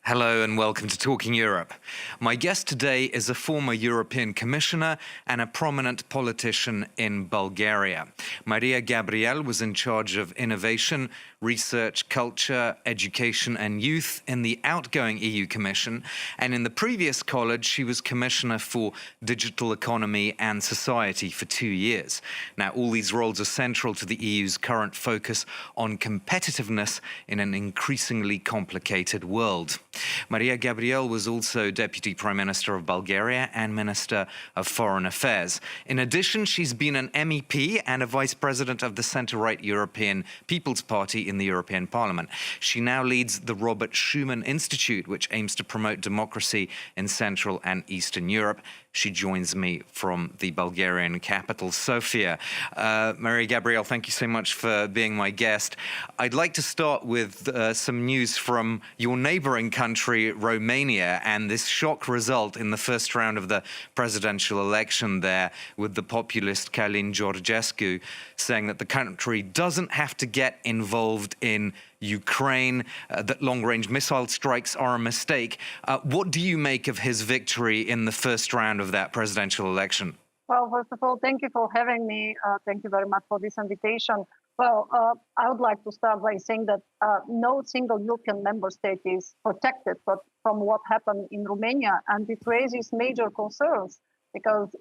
Hello and welcome to Talking Europe. My guest today is a former European Commissioner and a prominent politician in Bulgaria. Mariya Gabriel was in charge of innovation, research, culture, education and youth in the outgoing EU Commission, and in the previous college she was Commissioner for Digital Economy and Society for 2 years. Now, all these roles are central to the EU's current focus on competitiveness in an increasingly complicated world. Mariya Gabriel was also Deputy Prime Minister of Bulgaria and Minister of Foreign Affairs. In addition, she's been an MEP and a Vice President of the centre-right European People's Party in the European Parliament. She now leads the Robert Schuman Institute, which aims to promote democracy in Central and Eastern Europe. She joins me from the Bulgarian capital, Sofia. Mariya Gabriel, thank you so much for being my guest. I'd like to start with some news from your neighbouring country, Romania, and this shock result in the first round of the presidential election there, with the populist Călin Georgescu saying that the country doesn't have to get involved in Ukraine, that long-range missile strikes are a mistake. What do you make of his victory in the first round of that presidential election? Well, first of all, thank you for having me. Thank you very much for this invitation. Well, I would like to start by saying that no single European member state is protected from what happened in Romania, and it raises major concerns because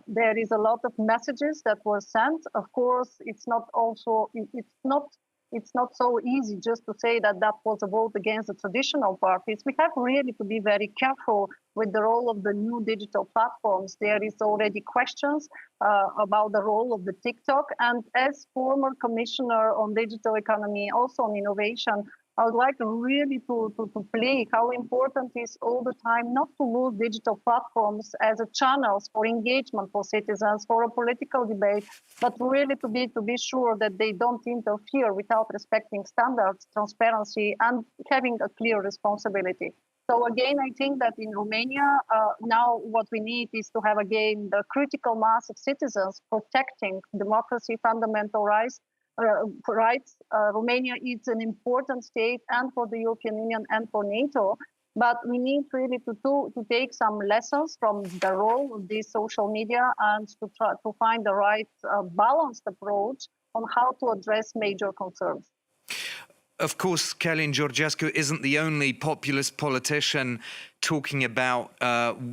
there is a lot of messages that were sent. Of course, it's not so easy just to say that that was a vote against the traditional parties. We have really to be very careful with the role of the new digital platforms. There is already questions about the role of the TikTok. And as former commissioner on digital economy, also on innovation, I would like really to play how important it is all the time not to lose digital platforms as a channels for engagement for citizens, for a political debate, but really to be sure that they don't interfere without respecting standards, transparency, and having a clear responsibility. So again, I think that in Romania, now what we need is to have again the critical mass of citizens protecting democracy, fundamental rights. Romania is an important state and for the European Union and for NATO, but we need really to take some lessons from the role of these social media and to try to find the right balanced approach on how to address major concerns. Of course, Călin Georgescu isn't the only populist politician talking about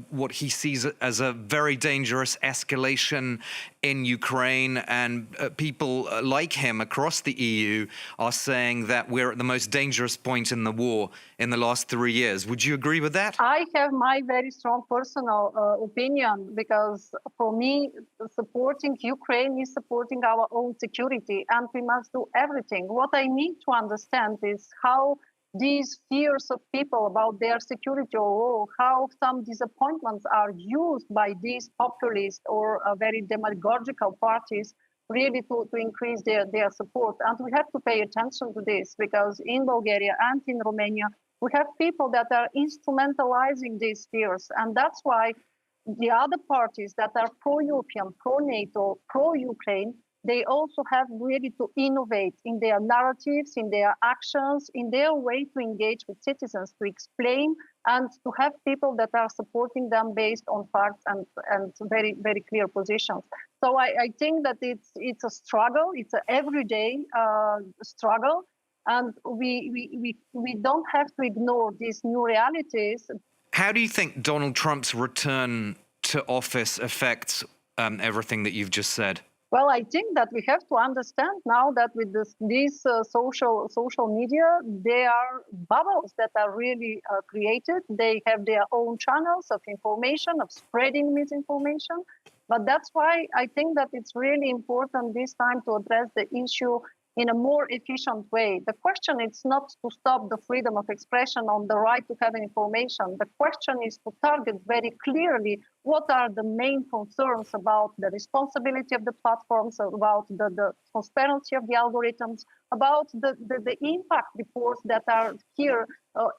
what he sees as a very dangerous escalation in Ukraine, and people like him across the EU are saying that we're at the most dangerous point in the war in the last 3 years. Would you agree with that? I have my very strong personal opinion, because for me, supporting Ukraine is supporting our own security, and we must do everything. What I need to understand is how these fears of people about their security or how some disappointments are used by these populist or very demagogical parties really to increase their support. And we have to pay attention to this, because in Bulgaria and in Romania, we have people that are instrumentalizing these fears. And that's why the other parties that are pro-European, pro-NATO, pro-Ukraine, they also have really to innovate in their narratives, in their actions, in their way to engage with citizens, to explain and to have people that are supporting them based on facts and very, very clear positions. So I think that it's a struggle, it's an everyday struggle, and we don't have to ignore these new realities. How do you think Donald Trump's return to office affects everything that you've just said? Well, I think that we have to understand now that with these social media, they are bubbles that are really created. They have their own channels of information, of spreading misinformation. But that's why I think that it's really important this time to address the issue in a more efficient way. The question is not to stop the freedom of expression on the right to have information. The question is to target very clearly what are the main concerns about the responsibility of the platforms, about the transparency of the algorithms, about the impact reports that are here.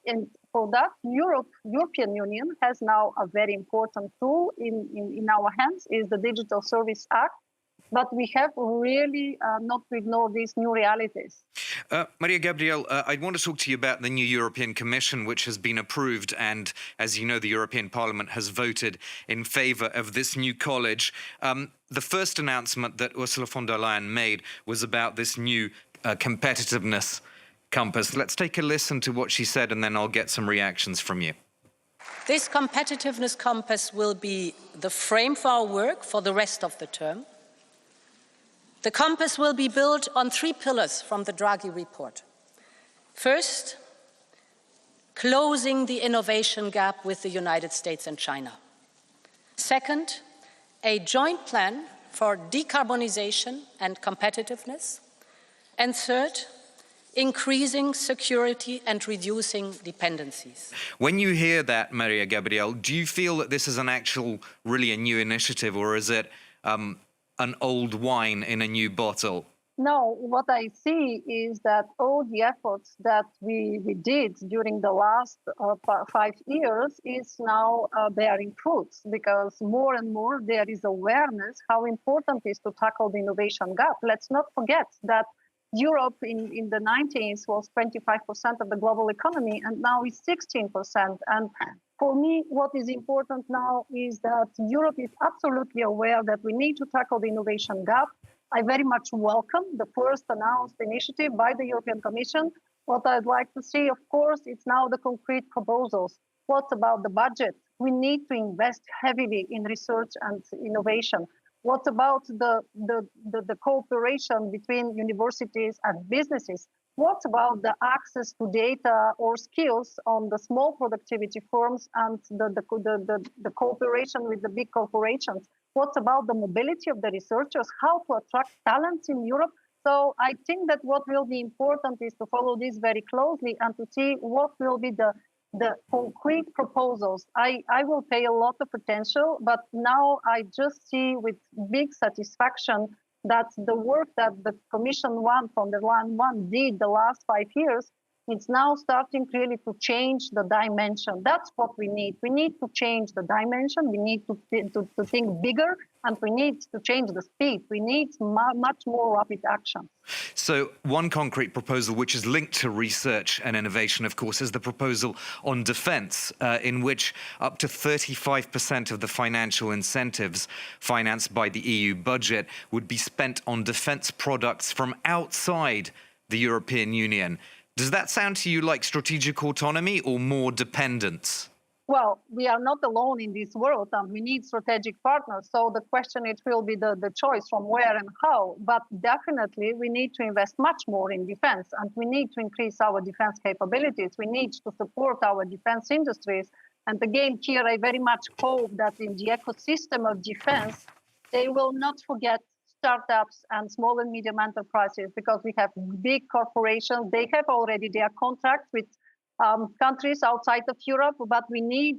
And for that, European Union has now a very important tool in our hands, is the Digital Service Act. But we have really not to ignore these new realities. Mariya Gabriel, I want to talk to you about the new European Commission, which has been approved. And as you know, the European Parliament has voted in favor of this new college. The first announcement that Ursula von der Leyen made was about this new competitiveness compass. Let's take a listen to what she said, and then I'll get some reactions from you. This competitiveness compass will be the frame for our work for the rest of the term. The compass will be built on 3 pillars from the Draghi report. First, closing the innovation gap with the United States and China. Second, a joint plan for decarbonization and competitiveness. And third, increasing security and reducing dependencies. When you hear that, Mariya Gabriel, do you feel that this is really a new initiative, or is it an old wine in a new bottle? No, what I see is that all the efforts that we did during the last 5 years is now bearing fruits, because more and more there is awareness how important it is to tackle the innovation gap. Let's not forget that Europe in the 90s was 25% of the global economy, and now it's 16%. And for me, what is important now is that Europe is absolutely aware that we need to tackle the innovation gap. I very much welcome the first announced initiative by the European Commission. What I'd like to see, of course, it's now the concrete proposals. What about the budget? We need to invest heavily in research and innovation. What about the cooperation between universities and businesses? What about the access to data or skills on the small productivity firms and the cooperation with the big corporations? What about the mobility of the researchers? How to attract talents in Europe? So I think that what will be important is to follow this very closely and to see what will be the concrete proposals. I will pay a lot of attention, but now I just see with big satisfaction that the work that the Commission von der Leyen did the last 5 years, it's now starting really to change the dimension. That's what we need. We need to change the dimension. We need to think bigger, and we need to change the speed. We need much more rapid action. So one concrete proposal which is linked to research and innovation, of course, is the proposal on defence, in which up to 35% of the financial incentives financed by the EU budget would be spent on defence products from outside the European Union. Does that sound to you like strategic autonomy or more dependence? Well, we are not alone in this world, and we need strategic partners. So the question, it will be the choice from where and how. But definitely, we need to invest much more in defense, and we need to increase our defense capabilities. We need to support our defense industries. And again, here, I very much hope that in the ecosystem of defense, they will not forget startups and small and medium enterprises, because we have big corporations. They have already their contracts with countries outside of Europe, but we need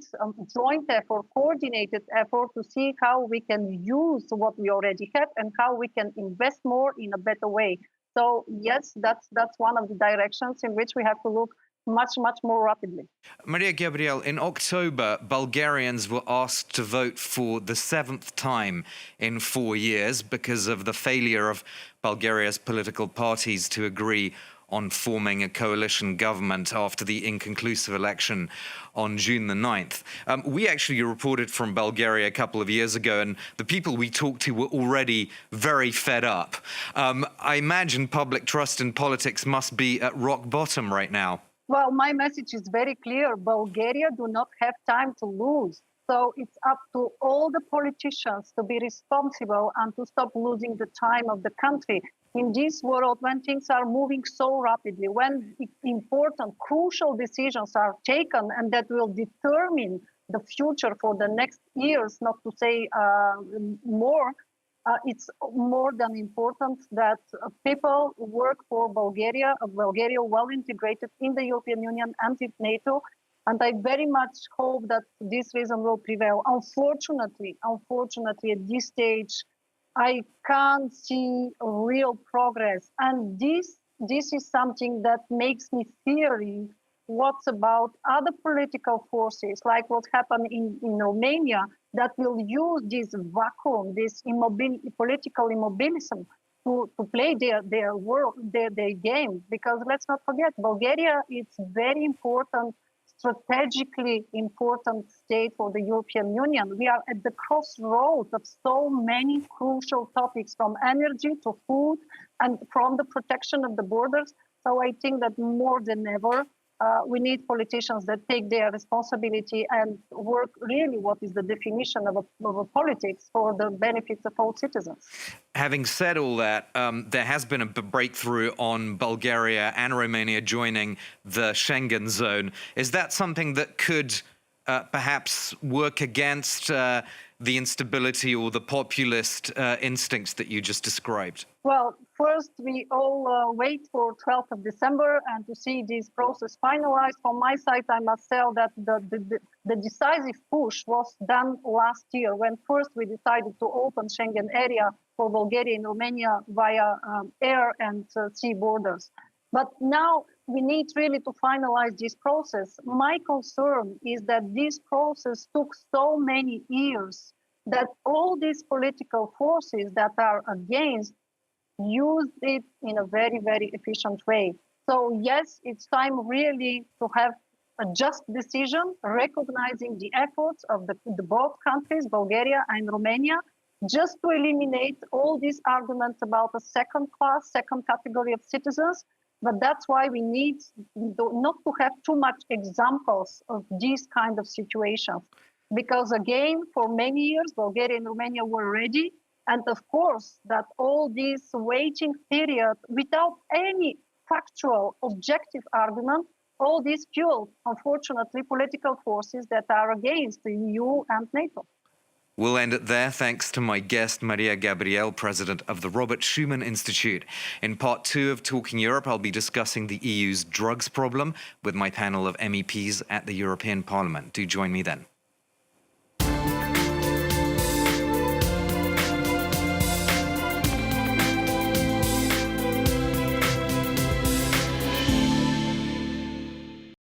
joint effort, coordinated effort to see how we can use what we already have and how we can invest more in a better way. So yes, that's one of the directions in which we have to look much more rapidly. Mariya Gabriel, in October, Bulgarians were asked to vote for the 7th time in 4 years because of the failure of Bulgaria's political parties to agree on forming a coalition government after the inconclusive election on June the 9th. We actually reported from Bulgaria a couple of years ago, and the people we talked to were already very fed up. I imagine public trust in politics must be at rock bottom right now. Well, my message is very clear. Bulgaria do not have time to lose. So it's up to all the politicians to be responsible and to stop losing the time of the country. In this world, when things are moving so rapidly, when important, crucial decisions are taken and that will determine the future for the next years, not to say more, it's more than important that people work for Bulgaria, well integrated in the European Union and in NATO. And I very much hope that this reason will prevail. Unfortunately, at this stage, I can't see real progress. And this is something that makes me fearing what about other political forces, like what happened in Romania, that will use this vacuum, this political immobilism to play their game? Because let's not forget, Bulgaria is very important, strategically important state for the European Union. We are at the crossroads of so many crucial topics, from energy to food and from the protection of the borders. So I think that more than ever, we need politicians that take their responsibility and work really what is the definition of a politics for the benefits of all citizens. Having said all that, there has been a breakthrough on Bulgaria and Romania joining the Schengen zone. Is that something that could perhaps work against the instability or the populist instincts that you just described? Well, first, we all wait for 12th of December and to see this process finalized. From my side, I must say that the decisive push was done last year, when first we decided to open Schengen area for Bulgaria and Romania via air and sea borders. But now we need really to finalize this process. My concern is that this process took so many years that all these political forces that are against used it in a very, very efficient way. So yes, it's time really to have a just decision, recognizing the efforts of the both countries, Bulgaria and Romania, just to eliminate all these arguments about a second class, second category of citizens. But that's why we need not to have too much examples of these kind of situations. Because again, for many years, Bulgaria and Romania were ready. And of course, that all this waiting period without any factual, objective argument, all this fueled, unfortunately, political forces that are against the EU and NATO. We'll end it there. Thanks to my guest, Mariya Gabriel, president of the Robert Schuman Institute. In part 2 of Talking Europe, I'll be discussing the EU's drugs problem with my panel of MEPs at the European Parliament. Do join me then.